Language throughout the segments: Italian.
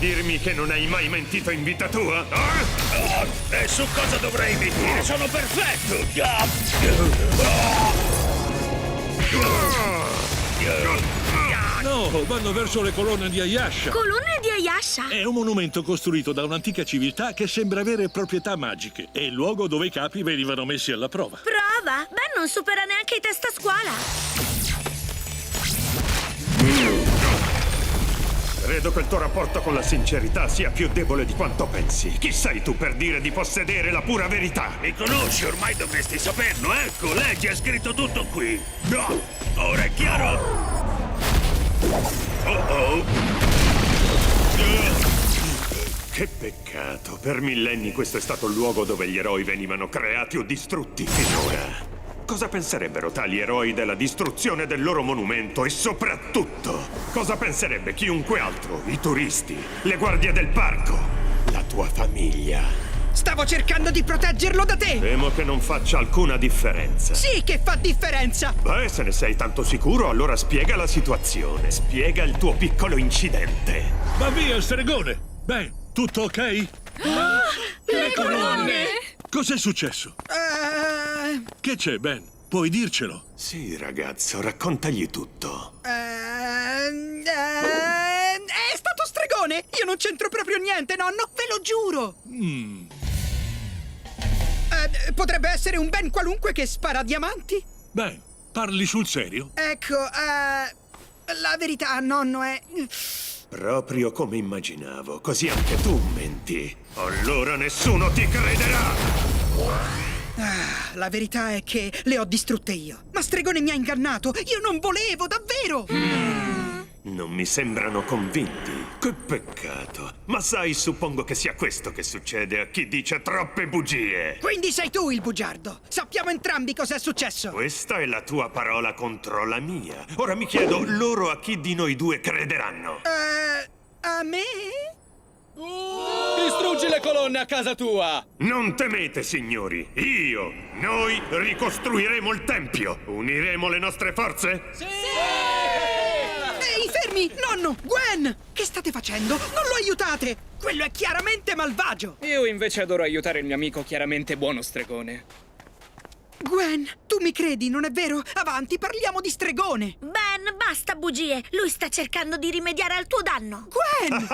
dirmi che non hai mai mentito in vita tua? E su cosa dovrei mentire? Sono perfetto! No, vanno verso le colonne di Ayasha. Colonne di Ayasha? È un monumento costruito da un'antica civiltà che sembra avere proprietà magiche. È il luogo dove i capi venivano messi alla prova. Prova? Ben, non supera neanche i test a scuola. Credo che il tuo rapporto con la sincerità sia più debole di quanto pensi. Chi sei tu per dire di possedere la pura verità? Mi conosci, ormai dovresti saperlo, ecco, leggi, è scritto tutto qui. No, ora è chiaro? Che peccato. Per millenni questo è stato il luogo dove gli eroi venivano creati o distrutti finora. Cosa penserebbero tali eroi della distruzione del loro monumento e soprattutto cosa penserebbe chiunque altro, i turisti, le guardie del parco, la tua famiglia? Stavo cercando di proteggerlo da te! Temo che non faccia alcuna differenza. Sì che fa differenza! Beh, se ne sei tanto sicuro, allora spiega la situazione. Spiega il tuo piccolo incidente. Va via, stregone! Beh, tutto ok? Le colonne! Cos'è successo? Che c'è, Ben? Puoi dircelo. Sì, ragazzo, raccontagli tutto. È stato stregone! Io non c'entro proprio niente, nonno, ve lo giuro! Potrebbe essere un Ben qualunque che spara diamanti? Ben, parli sul serio? Ecco, la verità, nonno, è... Proprio come immaginavo, così anche tu menti. Allora nessuno ti crederà! La verità è che le ho distrutte io. Ma stregone mi ha ingannato! Io non volevo, davvero! Non mi sembrano convinti. Che peccato. Ma sai, suppongo che sia questo che succede a chi dice troppe bugie. Quindi sei tu il bugiardo! Sappiamo entrambi cos'è successo! Questa è la tua parola contro la mia. Ora mi chiedo, loro a chi di noi due crederanno? A me? Distruggi le colonne a casa tua! Non temete, signori. Noi ricostruiremo il tempio. Uniremo le nostre forze? Ehi, fermi! Nonno! Gwen! Che state facendo? Non lo aiutate! Quello è chiaramente malvagio! Io invece adoro aiutare il mio amico chiaramente buono stregone. Gwen, tu mi credi, non è vero? Avanti, parliamo di stregone! Ben, basta bugie. Lui sta cercando di rimediare al tuo danno. Gwen!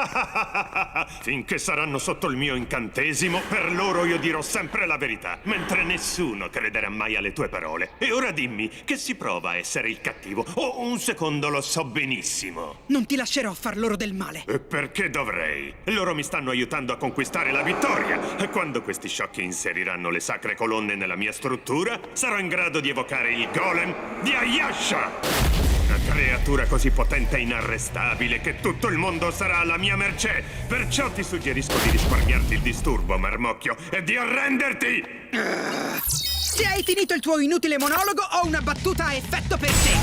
Finché saranno sotto il mio incantesimo, per loro io dirò sempre la verità, mentre nessuno crederà mai alle tue parole. E ora dimmi, che si prova a essere il cattivo? Oh, un secondo, lo so benissimo. Non ti lascerò far loro del male. E perché dovrei? Loro mi stanno aiutando a conquistare la vittoria. E quando questi sciocchi inseriranno le sacre colonne nella mia struttura, sarò in grado di evocare il golem di Ayasha! Una creatura così potente e inarrestabile che tutto il mondo sarà alla mia mercé. Perciò ti suggerisco di risparmiarti il disturbo, marmocchio, e di arrenderti! Se hai finito il tuo inutile monologo, ho una battuta a effetto per te.